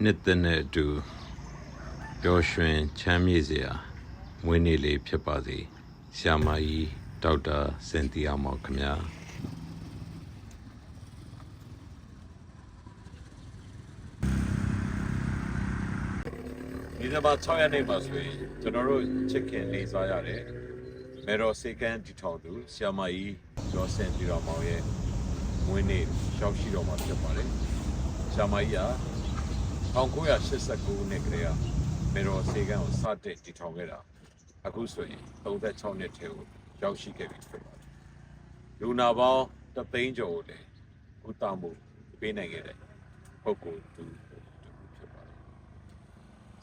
နှစ်သက်တဲ့အတူပျော်ရွှင်ချမ်းမြေ့စရာမွေးနေ့လေးဖြစ်ပါစေဆရာမကြီးဒေါက်တာစင်တီယာမောင်ခင်ဗျာဒီဇင်ဘာ6ရက်နေ့မှာဆိုရင်ကျွန်တော်တို့ချစ်ခင်လေးစားရတယ်မေတော်စေကန်တီထောင်သူဆရာမကြီးဒေါ်စင်တီယာမောင်ရဲ့မွေးနေ့ရောက်ရှိတော်မှာဖြစ်ပါတယ်ဆရာမကြီးက1989ခုနှစ်ကလေးကမေတော်စေကန်ကိုစတင်တည်ထောင်ခဲ့တာအခုဆိုရင်36နှစ်ထဲကိုရောက်ရှိခဲ့ပြီဖြစ်ပါတယ်လူနာပေါင်း3သိန်းကျော်ကိုလည်းဥတမှုပေးနိုင်ခဲ့တဲ့ပုဂ္ဂိုလ်သူဖြစ်ပါတယ်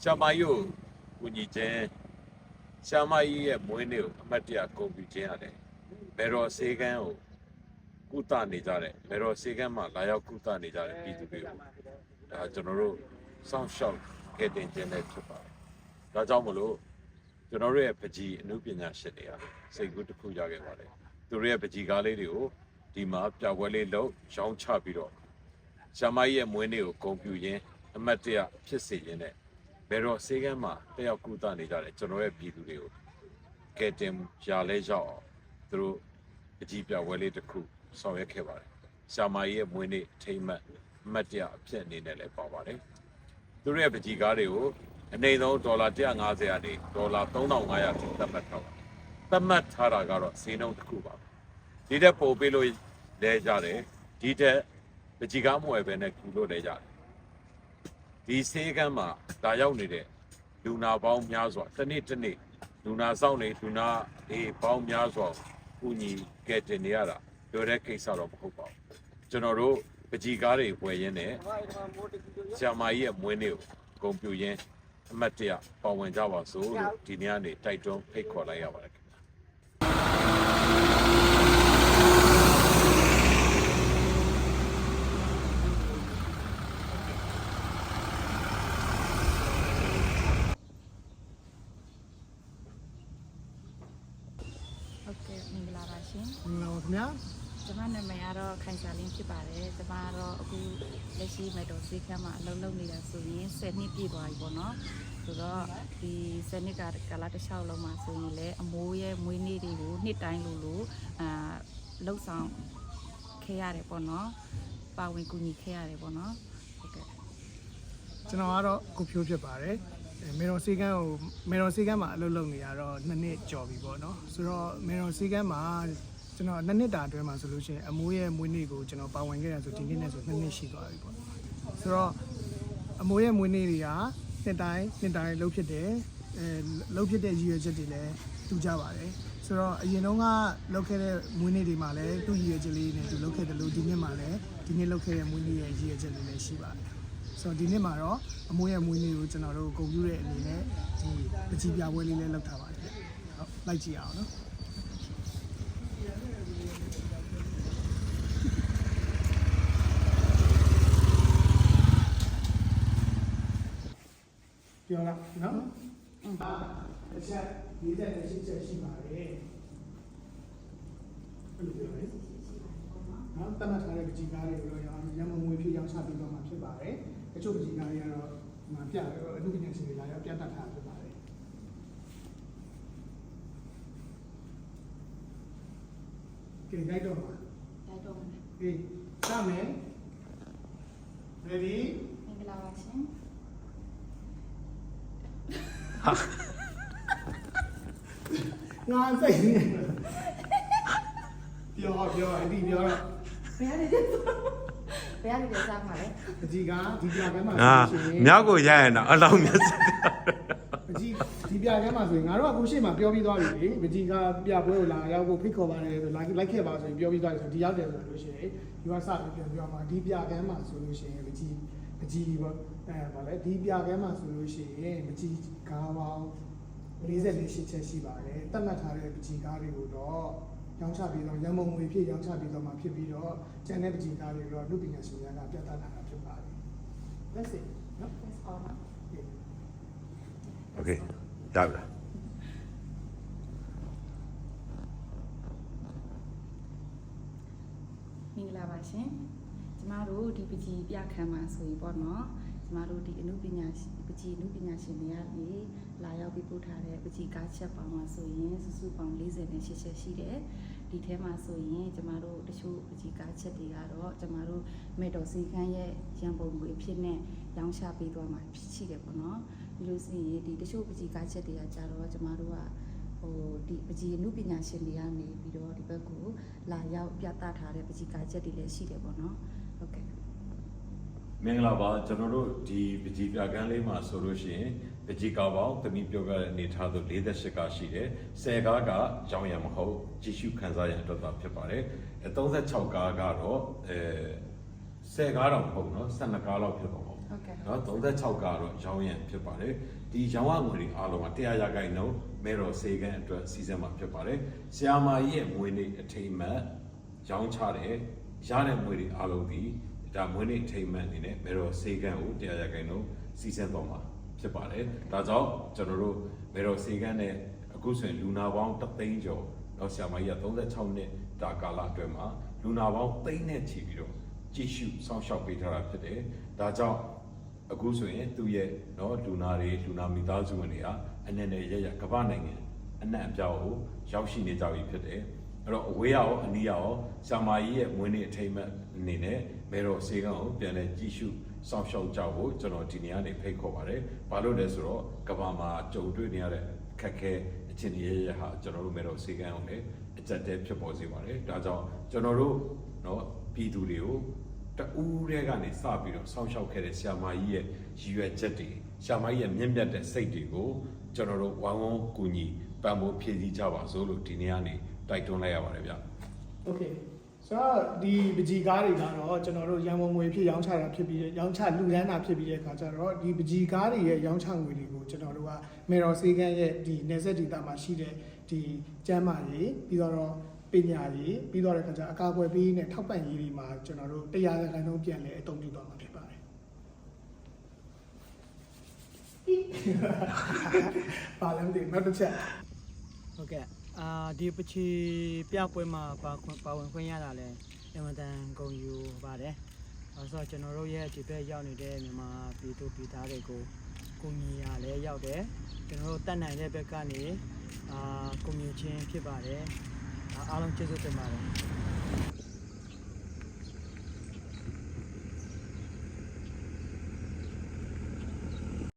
ဆရာမကြီးကိုဦးညီချင်းဆရာမကြီးရဲ့မွေးနေ့ကိုအမှတ်တရဂုဏ်ပြုခြင်းရတယ်မေတော်စေကန်ကိုကုသနေကြတဲ့မေတော်စေကန်မှာလာရောက်ကုသနေကြတဲ့ပြည်သူတွေကိုဒါကျွန်တော်တို့စောင့်ရှောက်ခဲ့တင်ခြင်းလည်းဖြစ်ပါတယ်။ဒါကြောင့်မလို့ကျွန်တော်တို့ရဲ့ပကြီးအမှုပညာရှင်တွေကစိတ်ကူးတစ်ခုရခဲ့ပါတယ်။သူတို့ရဲ့ပကြီးကားလေးတွေကိုဒီမှာပြပွဲလေးလုပ်ရောင်းချပြီးတော့ဆရာမကြီးရဲ့မွေးနေ့ကိုဂုဏ်ပြုရင်းအမတ်တရဖြစ်စေရင်းနဲ့ဘယ်တော့စေကမ်းမှာတက်ရောက်ကုသနေကြတဲ့ကျွန်တော်ရဲ့ပြည်သူတွေကိုကဲတင်ရလဲရောက်အောင်သူတို့ပကြီးပြပွဲလေးတစ်ခုဆောင်ရွက်ခဲ့ပါတယ်။ဆရာမကြီးရဲ့မွေးနေ့ထိမ်းမှတ်အမတ်တရအဖြစ်အနေနဲ့လည်းပါပါတယ်။သူတို့ရဲ့ပကြီးကားတွေကိုအနေဆုံးဒေါ်လာ150ကနေဒေါ်လာ3500ထိသတ်မှတ်ထားပါတယ်။သတ်မှတ်ထားတာကတော့ဈေးနှုန်းတစ်ခုပါ။ဒီတက်ပို့ပေးလို့လဲကြတယ်။ဒီတက်ပကြီးကားမွယ်ပဲနဲ့ကူလို့လဲကြတယ်။ဒီဆေးကမ်းမှာဒါရောက်နေတဲ့လူနာပေါင်းများစွာတစ်နေ့တစ်နေ့လူနာဆောင်နေလူနာပေါင်းများစွာဦးညီကဲတင်နေရတာပြောတဲ့ကိစ္စတော့မဟုတ်ပါဘူး။ကျွန်တော်တို့ပကြီးကားတွေဝယ်ရင်းနဲ့ဆရာမကြီးရဲ့မွေးနေ့ကိုဂုဏ်ပြုရင်းအမတ်တရပါဝင်ကြပါစို့လို့ဒီနေ့ကနေတိုက်တွန်းဖိတ်ခေါ်လိုက်ရပါတယ်ခင်ဗျာဟုတ်ကဲ့မင်္ဂလာပါရှင် မင်္ဂလာပါခင်ဗျာ ကျွန်မနာမည်ကတော့ခိုင်စာလင်းဖြစ်ပါတယ်ကျွန်မကတော့အခုလက်ရှိမေတော်စေခမ်းမှာအလုပ်လုပ်နေတာဆိုရင်10နှစ်ပြည့်သွားပြီပေါ့နော်ဆိုတော့ဒီ10နှစ်ကကာလတစ်လျှောက်လုံးမှာဆိုရင်လည်းအမိုးရဲ့မွေးနေ့တွေကိုနှစ်တိုင်းလိုလှုပ်ဆောင်ခဲ့ရတယ်ပေါ့နော်ပါဝင်ကူညီခဲ့ရတယ်ပေါ့နော်ဟုတ်ကဲ့ ကျွန်တော်ကတော့ကိုဖြိုးဖြစ်ပါတယ်မေတော်စေကန်းမှာအလုပ်လုပ်နေရတော့2နှစ်ကျော်ပြီပေါ့နော်ဆိုတော့မေတော်စေကန်းမှာကျွန်တော်2နှစ်တာအတွင်းမှာဆိုလို့ရှိရင်အမိုးရဲ့မွေးနေ့ကိုကျွန်တော်ပါဝင်ခဲ့ရဆိုဒီနေ့နဲ့ဆို2နှစ်ရှိသွားပြီပေါ့ဆိုတော့အမိုးရဲ့မွေးနေ့တွေကနှစ်တိုင်းလှုပ်ဖြစ်တယ်လှုပ်ဖြစ်တဲ့ရည်ရွယ်ချက်တွေလည်းတူကြပါတယ်ဆိုတော့အရင်တုန်းကလှုပ်ခဲ့တဲ့မွေးနေ့တွေမှာလည်းသူ့ရည်ရွယ်ချက်လေးနဲ့သူလှုပ်ခဲ့တယ်လို့ဒီနှစ်မှာလည်းဒီနှစ်လှုပ်ခဲ့တဲ့မွေးနေ့ရဲ့ရည်ရွယ်ချက်လေးလည်းရှိပါတယ်ဆိုတော့ဒီနေ့မှာတော့အမိုးရဲ့မွေးနေ့ကိုကျွန်တော်တို့ဂုဏ်ပြုတဲ့အနေနဲ့ဒီပကြီးပြပွဲလေးလည်းလုပ်ထားပါတယ်ဟုတ်လိုက်ကြည့်အောင်နော်ပြောလားနော်အချက်ရေးတဲ့ရှိချက်ရှိပါတယ်ဘယ်လိုပြောလဲနော်တမတ်ထားတဲ့ပကြီးကားတွေကိုတော့ရမငွေဖြစ်ရောင်းချပြီးတော့မှဖြစ်ပါတယ်အချို့ပကြီးကားတွေကတော့ဒီမှာပြအမှုပညာရှင်တွေလာရောက်ပြသထားဖြစ်ပါတယ်ကဲကြိုက်တော့မှာဟေးစမယ် ready မင်္ဂလာပါရှင် ငါစိတ်နေပြောအဒီပြောတော့ ဘယ်ကနေစားမှာလဲ အကြီးကဒီပြကဲမှာ မြောက်ကိုရရင်တော့အလောင်းမျက်စိ အကြီးဒီပြကဲမှာဆိုရင်ငါတို့ကကိုရှိမှပြောပြီးသွားပြီလေမကြီးကပြပွဲကိုလာရောက်ဖို့ဖိတ်ခေါ်ပါတယ်ဆိုလိုက်ခဲ့ပါဆိုရင်ပြောပြီးသွားတယ်ဆိုဒီရောက်တယ်ဆိုလို့ရှိရင်ဒီကစပြီးပြန်ပြောမှာဒီပြကဲမှာဆိုလို့ရှိရင်မကြီးပေါ့ဗာလဲဒီပြကဲမှာဆိုလို့ရှိရင်မကြီးကားပေါင်း44ချက်ရှိပါတယ်တတ်မှတ်ထားတဲ့ပကြီးကားတွေကိုတော့ရောင်းချပြီးတော့ရန်မုံငွေဖြစ်ရောင်းချပြီးတော့မှဖြစ်ပြီးတော့ကျန်တဲ့ပကြီးကားတွေတော့လူပညာရှင်များကပြသထားတာဖြစ်ပါတယ် That's it နော် That's all Okay ရပြီလား မင်္ဂလာပါရှင်ကျမတို့ဒီပကြီးပြခန်းမှာဆိုရင်ပေါ့နော် ကျမတို့ဒီအမှုပညာပကြီးအမှုပညာရှင်တွေကနေလာရောက်ပြီးပို့ထားတဲ့ပကြီးကားချက်ပေါင်းမှာဆိုရင်စုစုပေါင်း48ချက်ရှိတယ်ဒီထဲမှာဆိုရင်ကျမတို့တချို့ပကြီးကားချက်တွေကတော့ကျမတို့မေတော်စီခန်းရဲ့ရန်ပုံငွေအဖြစ်နဲ့ရောင်းချပေးသွားမှာရှိတယ်ပေါ့နော်ဒီလိုဆိုရင်ဒီတချို့ပကြီးကားချက်တွေကကြတော့ကျမတို့ကဒီပကြီးအမှုပညာရှင်တွေကနေပြီးတော့ဒီဘက်ကိုလာရောက်ပြသထားတဲ့ပကြီးကားချက်တွေလည်းရှိတယ်ပေါ့နော်ဟုတ်ကဲ့မင်္ဂလာပါကျွန်တော်တို့ဒီပကြီးပြကန်းလေးမှာဆိုလို့ရှိရင်ပကြီးကားပေါင်းသမီးပြောခဲ့တဲ့အနေထားသို့48ကားရှိတယ်10ကားကကြောင်းရံမဟုတ်ကြည့်ရှုခန်းစားရန်အတွက်သာဖြစ်ပါတယ်36ကားကတော့10ကားတော့မဟုတ်เนาะ12ကားလောက်ဖြစ်တော့ဟုတ်เนาะ36ကားတော့ရောင်းရံဖြစ်ပါတယ်ဒီရောင်းရငွေတွေအားလုံးက100ရာခိုင်နှုန်းမဲတော်စေကန်းအတွက်စီစဉ်မှာဖြစ်ပါတယ်ဆရာမကြီးရဲ့ငွေနေအထိမ်းအမှတ်ရောင်းချတယ်ရတဲ့ငွေတွေအားလုံးဒီဒါမွေးနေ့ထိမ်မှန်အနေနဲ့မေတော်စေကန်းကို100ရာခိုင်နှုန်းစီစဉ်သွားမှာဖြစ်ပါတယ်ဒါကြောင့်ကျွန်တော်တို့မေတော်စေကန်းနဲ့အခုဆိုရင်လူနာပေါင်း3သိန်းကျော်တော့ဆရာမကြီးက36နှစ်တာကာလအတွင်းမှာလူနာပေါင်းသိန်းနဲ့ချီပြီးတော့ကြည့်ရှုစောင့်ရှောက်ပေးထားတာဖြစ်တယ်ဒါကြောင့်အခုဆိုရင်သူ့ရဲ့နော်လူနာတွေလူနာမိသားစုဝင်တွေဟာအနေနဲ့ရကမ္ဘာနိုင်ငံအနှံ့အပြားကိုရောက်ရှိနေကြပြီဖြစ်တယ်အဲ့တော့အဝေးရောအနီးရောဆရာမကြီးရဲ့မွေးနေ့အထိမ်းအမှတ်အနေနဲ့မဲတော်စေကန်းကိုပြန်လဲကြည့်ရှုစောင့်ရှောက်ကြဖို့ကျွန်တော်ဒီနေ့ကနေဖိတ်ခေါ်ပါတယ်။ဘာလို့လဲဆိုတော့ကမ္ဘာမှာကြုံတွေ့နေရတဲ့ခက်ခဲအခြေအနေရဟာကျွန်တော်တို့မဲတော်စေကန်းကိုလည်းအကျက်တဲဖြစ်ပေါ်စေပါတယ်။ဒါကြောင့်ကျွန်တော်တို့နော်ပြည်သူတွေကိုတူးတဲ့ကနေစပြီးတော့စောင့်ရှောက်ခဲ့တဲ့ဆရာမကြီးရဲ့ရည်ရွယ်ချက်တွေဆရာမကြီးရဲ့မြင့်မြတ်တဲ့စိတ်တွေကိုကျွန်တော်တို့ဝိုင်းဝန်းကူညီပံ့ပိုးဖြည့်ဆည်းကြပါစို့လို့ဒီနေ့ကနေတိုက်တွန်းလိုက်ရပါတယ်ဗျ။ Okay ဆိုတော့ဒီပကြီးကားတွေကတော့ကျွန်တော်တို့ရန်ပုံငွေဖြစ်ရောင်းချတာဖြစ်ပြီးရောင်းချလူဒန်းတာဖြစ်ပြီးတဲ့အခါကျတော့ဒီပကြီးကားတွေရဲ့ရောင်းချငွေတွေကိုကျွန်တော်တို့ကမေတော်စေကန်းရဲ့ဒီနေဆက်ဒေတာမှာရှိတဲ့ဒီကျမ်းမာရေးပြီးတော့ပညာရေးပြီးတော့တဲ့အခါကျအကာအကွယ်ပေးနဲ့ထောက်ပံ့ရေးတွေမှာကျွန်တော်တို့100ရာခိုင်နှုန်းပြန်လဲအသုံးပြုသွားမှာဖြစ်ပါတယ်ပါလမ်းတွေနောက်တစ်ချက်ဟုတ်ကဲ့ဒီပချီပြပွဲမှာပါဝင်ခွင့်ရတာလဲအင်မတန်ဂုဏ်ယူပါတယ်ဆိုတော့ကျွန်တော်တို့ရဲ့ဒီဘက်ရောက်နေတဲ့မြန်မာပြည်သူပြည်သားတွေကိုကိုညီရလဲရောက်တယ်ကျွန်တော်တို့တတ်နိုင်တဲ့ဘက်ကနေကိုမြင့်ချင်းဖြစ်ပါတယ်အားလုံးကျေးဇူးတင်ပါတယ်